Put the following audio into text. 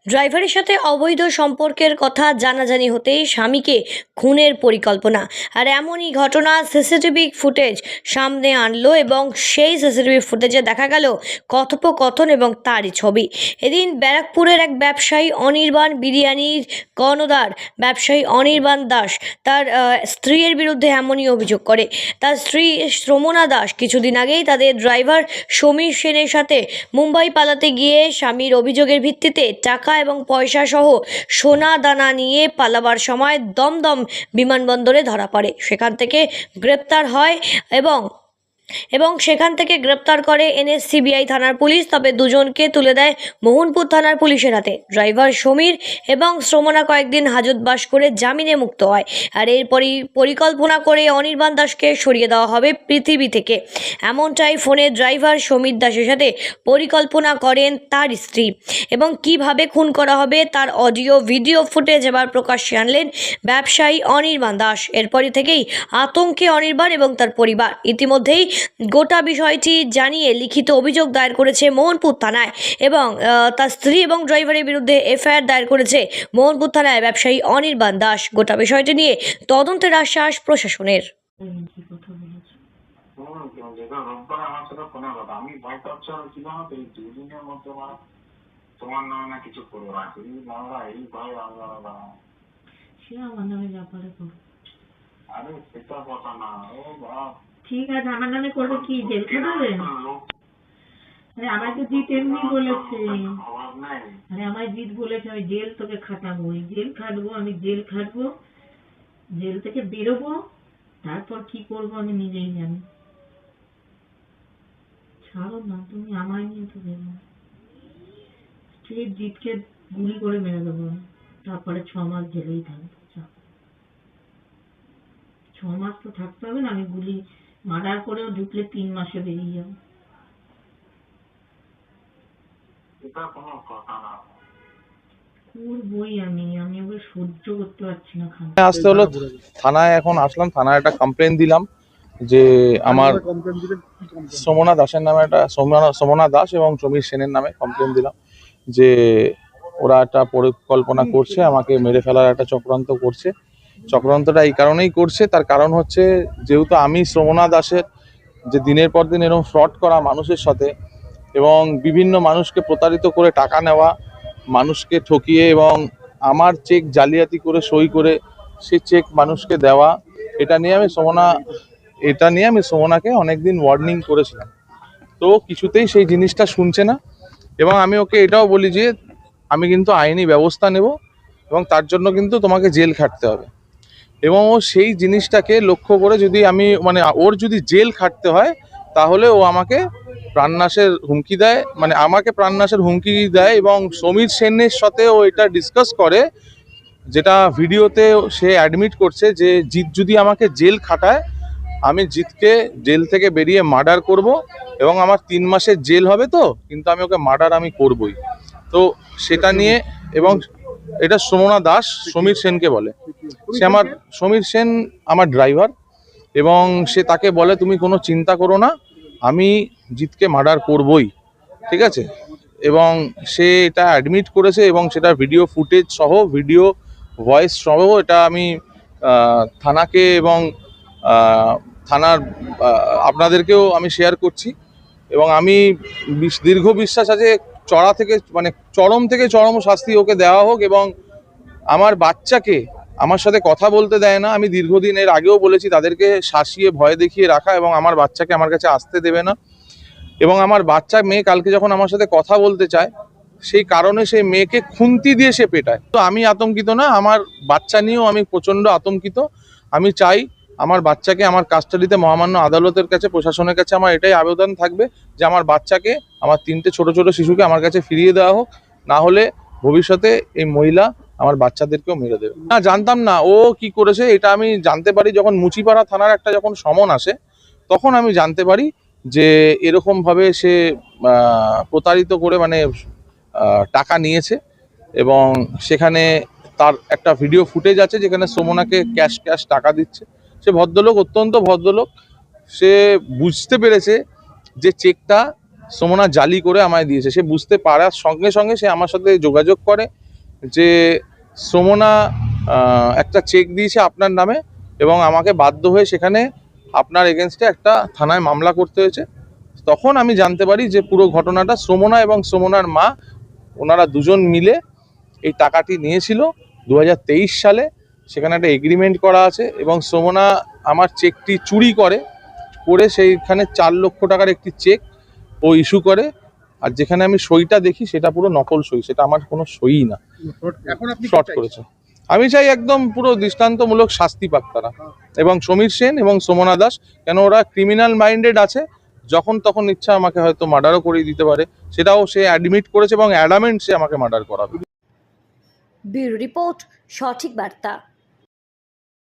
ড্রাইভারের সাথে অবৈধ সম্পর্কের কথা জানাজানি হতেই স্বামীকে খুনের পরিকল্পনা। আর এমনই ঘটনা সিসিটিভি ফুটেজ সামনে আনলো এবং সেই সিসিটিভি ফুটেজে দেখা গেল কথোপকথন এবং তারই ছবি। এদিন ব্যারাকপুরের এক ব্যবসায়ী অনির্বাণ বিরিয়ানির কর্ণধার ব্যবসায়ী অনির্বাণ দাস তার স্ত্রীর বিরুদ্ধে এমনই অভিযোগ করে। তার স্ত্রী শ্রমনা দাস কিছুদিন আগেই তাদের ড্রাইভার সমীর সেনের সাথে মুম্বাই পালাতে গিয়ে স্বামীর অভিযোগের ভিত্তিতে টাকা এবং পয়সা সহ সোনা দানা নিয়ে পালাবার সময় দমদম বিমানবন্দরে ধরা পড়ে। সেখান থেকে গ্রেপ্তার হয় এবং সেখান থেকে গ্রেপ্তার করে এনএসসিবিআই থানার পুলিশ। তবে দুজনকে তুলে দেয় মোহনপুর থানার পুলিশের হাতে। ড্রাইভার সমীর এবং শ্রমনা কয়েকদিন হাজতবাস করে জামিনে মুক্ত হয়। আর এরপরই পরিকল্পনা করে অনির্বাণ দাসকে সরিয়ে দেওয়া হবে পৃথিবী থেকে, এমনটাই ফোনে ড্রাইভার সমীর দাসের সাথে পরিকল্পনা করেন তার স্ত্রী। এবং কিভাবে খুন করা হবে তার অডিও ভিডিও ফুটেজ এবার প্রকাশ্যে আনলেন ব্যবসায়ী অনির্বাণ দাস। এরপরই থেকেই আতঙ্কে অনির্বাণ এবং তার পরিবার। ইতিমধ্যেই গোটা বিষয়টি জানিয়ে লিখিত অভিযোগ দায়ের করেছে মোহনপুর থানায় এবং তার স্ত্রী এবং ড্রাইভারের বিরুদ্ধে এফআইআর দায়ের করেছে মোহনপুর থানায় ব্যবসায়ী অনির্বাণ দাস। গোটা বিষয়টি নিয়ে তদন্তের আশ্বাস প্রশাসনের। তোমার নামে না কিছু করবো না, তুমি বাংলা এই ভয় বাংলা সে আমার নামে যা পারে করো। আরে সেটা কথা না, ও বাপ ঠিক আছে, আমার নামে করবে কি, জেল খাটাবে? আরে আমায় তো জিৎ এমনি বলেছে, খবর নাই। আরে আমায় জিৎ বলেছে আমি জেল তোকে খাটাবো, ওই জেল খাটবো, আমি জেল খাটবো, জেল থেকে বেরোবো, তারপর কি করবো আমি নিজেই জানি। ছাড়ো না, তুমি আমায় নিয়ে তো দেবো। ঠিক জিৎকে গুলি করে মেরে দেবো, তারপরে 6 মাস জেলেই থাকবো। 6 মাস তো থাকতে হবে না, আমি গুলি মার্ডার করেও ঢুকলে 3 মাসে বেরিয়ে যাবো। এটা কোনো কথা না। করবই আমি ওকে সহ্য করতে পারছি না। আসতে হলো থানায়, এখন আসলাম থানায়, একটা কমপ্লেন দিলাম যে আমার শ্রমনা দাসের নামে একটা শ্রমনা দাস এবং সমীর সেনের নামে কমপ্লেন দিলাম যে ওরা একটা পরিকল্পনা করছে, আমাকে মেরে ফেলার একটা চক্রান্ত করছে। চক্রান্তটা এই কারণেই করছে, তার কারণ হচ্ছে যেহেতু আমি শ্রমনা দাসের যে দিনের পর দিন এরকম ফ্রড করা মানুষের সাথে এবং বিভিন্ন মানুষকে প্রতারিত করে টাকা নেওয়া, মানুষকে ঠকিয়ে এবং আমার চেক জালিয়াতি করে সই করে সেই চেক মানুষকে দেওয়া, এটা নিয়ে আমি শ্রমনাকে অনেকদিন ওয়ার্নিং করেছিলাম। তো কিছুতেই সেই জিনিসটা শুনছে না এবং আমি ওকে এটাও বলি যে আমি কিন্তু আইনি ব্যবস্থা নেব এবং তার জন্য কিন্তু তোমাকে জেল খাটতে হবে। এবং ও সেই জিনিসটাকে লক্ষ্য করে যদি আমি ওর যদি জেল খাটতে হয় তাহলে ও আমাকে প্রাণনাশের হুমকি দেয়, আমাকে প্রাণনাশের হুমকি দেয় এবং সমীর সেনের সাথে ও এটা ডিসকাস করে, যেটা ভিডিওতে সে অ্যাডমিট করছে যে জিৎ যদি আমাকে জেল খাটায় আমি জিৎকে জেল থেকে বেরিয়ে মার্ডার করব এবং আমার 3 মাসের জেল হবে, তো কিন্তু আমি ওকে মার্ডার আমি করবই। তো সেটা নিয়ে, এবং এটা শ্রমনা দাস সমীর সেনকে বলে, সমীর সেন আমার ড্রাইভার এবং সে তাকে বলে তুমি কোনো চিন্তা করো না, আমি জিতকে মার্ডার করবই, ঠিক আছে। এবং সে এটা অ্যাডমিট করেছে এবং সেটা ভিডিও ফুটেজ সহ, ভিডিও ভয়েস সহ এটা আমি থানাকে এবং থানার আপনাদেরকেও আমি শেয়ার করছি। এবং আমি দীর্ঘ বিশ্বাস আছে চরম থেকে চরম শাস্তি ওকে দেওয়া হোক। এবং আমার বাচ্চাকে আমার সাথে কথা বলতে দেয় না, আমি দীর্ঘদিন এর আগেও বলেছি তাদেরকে শাসিয়ে ভয় দেখিয়ে রাখা, এবং আমার বাচ্চাকে আমার কাছে আসতে দেবে না। এবং আমার বাচ্চা মেয়ে কালকে যখন আমার সাথে কথা বলতে চায় সেই কারণে সেই মেয়েকে খুন্তি দিয়ে সে পেটায়। তো আমি আতঙ্কিত না, আমার বাচ্চা নিয়েও আমি প্রচণ্ড আতঙ্কিত। আমি চাই আমার বাচ্চাকে আমার কাস্টাডিতে মহামান্য আদালতের কাছে, প্রশাসনের কাছে আমার এটাই আবেদন থাকবে যে আমার বাচ্চাকে, আমার 3টে ছোট ছোট শিশুকে আমার কাছে ফিরিয়ে দেওয়া হোক, না হলে ভবিষ্যতে এই মহিলা আমার বাচ্চাদেরকেও মেরে দেবে। না, জানতাম না ও কি করেছে, এটা আমি জানতে পারি যখন মুচিপাড়া থানার একটা যখন সমন আসে তখন আমি জানতে পারি যে এরকমভাবে সে প্রতারিত করে টাকা নিয়েছে। এবং সেখানে তার একটা ভিডিও ফুটেজ আছে যেখানে শ্রমনাকে ক্যাশ টাকা দিচ্ছে। সে ভদ্রলোক, অত্যন্ত ভদ্রলোক, সে বুঝতে পেরেছে যে চেকটা সুমনা জালি করে আমায় দিয়েছে। সে বুঝতে পারার সঙ্গে সঙ্গে সে আমার সাথে যোগাযোগ করে যে সুমনা একটা চেক দিয়েছে আপনার নামে এবং আমাকে বাধ্য হয়ে সেখানে আপনার এগেনস্টে একটা থানায় মামলা করতে হয়েছে। তখন আমি জানতে পারি যে পুরো ঘটনাটা সুমনা এবং সুমনার মা ওনারা দুজন মিলে এই টাকাটি নিয়েছিল 2023 সালে। সেখানে একটা এগ্রিমেন্ট করা আছে এবং সুমনা আমার চেকটি চুরি করে সেইখানে 4 লক্ষ টাকার একটি চেক ও ইস্যু করে। আর যেখানে আমি সইটা দেখি সেটা পুরো নকল সই, সেটা আমার কোনো সই না, এখন আপনি ফ্রড করেছে। আমি চাই একদম পুরো দৃষ্টান্তমূলক শাস্তি পাক তারা, এবং সমীর সেন এবং সুমনা দাস, কেন ওরা ক্রিমিনাল মাইন্ডেড আছে। যখন তখন ইচ্ছা আমাকে হয়তো মার্ডারও করে দিতে পারে, সেটাও সে অ্যাডমিট করেছে এবং অ্যাডামেন্ট সে আমাকে মার্ডার করাবে। ব্যুরো রিপোর্ট, সঠিক বার্তা।